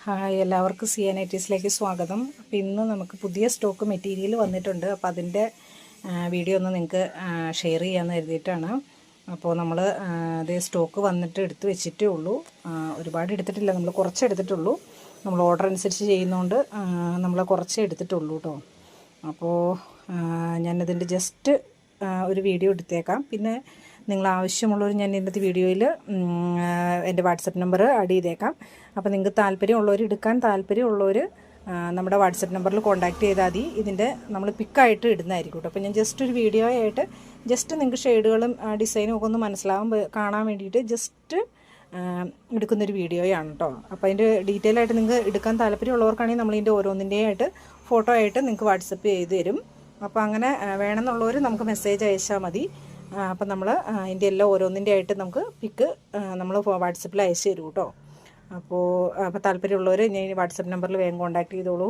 Hi, എല്ലാവർക്കും CN80s സ്വാഗതം. അപ്പോൾ ഇന്ന് നമുക്ക് പുതിയ സ്റ്റോക്ക് മെറ്റീരിയൽ വന്നിട്ടുണ്ട്. അപ്പോൾ അതിൻ്റെ വീഡിയോ ഒന്ന് നിങ്ങൾക്ക് ഷെയർ ചെയ്യാമെന്ന് കരുതിയിട്ടാണ്. അപ്പോൾ നമ്മൾ അതേ സ്റ്റോക്ക് വന്നിട്ട് എടുത്ത് വെച്ചിട്ടേ ഉള്ളൂ. ഒരുപാട് എടുത്തിട്ടില്ല, നമ്മൾ കുറച്ച് എടുത്തിട്ടുള്ളൂ. നമ്മൾ ഓർഡർ അനുസരിച്ച് ചെയ്യുന്നതുകൊണ്ട് നമ്മൾ കുറച്ചേ എടുത്തിട്ടുള്ളൂ കേട്ടോ. അപ്പോൾ ഞാനതിൻ്റെ ജസ്റ്റ് ഒരു വീഡിയോ എടുത്തേക്കാം. പിന്നെ നിങ്ങൾ ആവശ്യമുള്ളവർ ഞാൻ ഇന്നത്തെ വീഡിയോയിൽ എൻ്റെ വാട്സപ്പ് നമ്പർ ആഡ് ചെയ്തേക്കാം. അപ്പോൾ നിങ്ങൾക്ക് താല്പര്യമുള്ളവർ, എടുക്കാൻ താല്പര്യമുള്ളവർ നമ്മുടെ വാട്സപ്പ് നമ്പറിൽ കോൺടാക്റ്റ് ചെയ്താൽ മതി. ഇതിൻ്റെ നമ്മൾ പിക്കായിട്ട് ഇടുന്നതായിരിക്കും കേട്ടോ. അപ്പോൾ ഞാൻ ജസ്റ്റ് ഒരു വീഡിയോ ആയിട്ട് ജസ്റ്റ് നിങ്ങൾക്ക് ഷെയ്ഡുകളും ഡിസൈനും ഒക്കെ ഒന്ന് കാണാൻ വേണ്ടിയിട്ട് ജസ്റ്റ് എടുക്കുന്നൊരു വീഡിയോയാണ് കേട്ടോ. അപ്പോൾ അതിൻ്റെ ഡീറ്റെയിൽ ആയിട്ട് നിങ്ങൾക്ക് എടുക്കാൻ താല്പര്യമുള്ളവർക്കാണെങ്കിൽ നമ്മളിതിൻ്റെ ഓരോന്നിൻ്റെയായിട്ട് ഫോട്ടോ ആയിട്ട് നിങ്ങൾക്ക് വാട്സപ്പ് ചെയ്ത് തരും. അപ്പോൾ അങ്ങനെ വേണമെന്നുള്ളവർ നമുക്ക് മെസ്സേജ് അയച്ചാൽ മതി. അപ്പം നമ്മൾ അതിൻ്റെ എല്ലാം ഓരോന്നിൻ്റെ ആയിട്ട് നമുക്ക് പിക്ക് നമ്മൾ വാട്സപ്പിൽ അയച്ചു തരും കേട്ടോ. അപ്പോൾ താല്പര്യമുള്ളവർ ഞാൻ വാട്സപ്പ് നമ്പറിൽ വേഗം കോൺടാക്റ്റ് ചെയ്തോളൂ.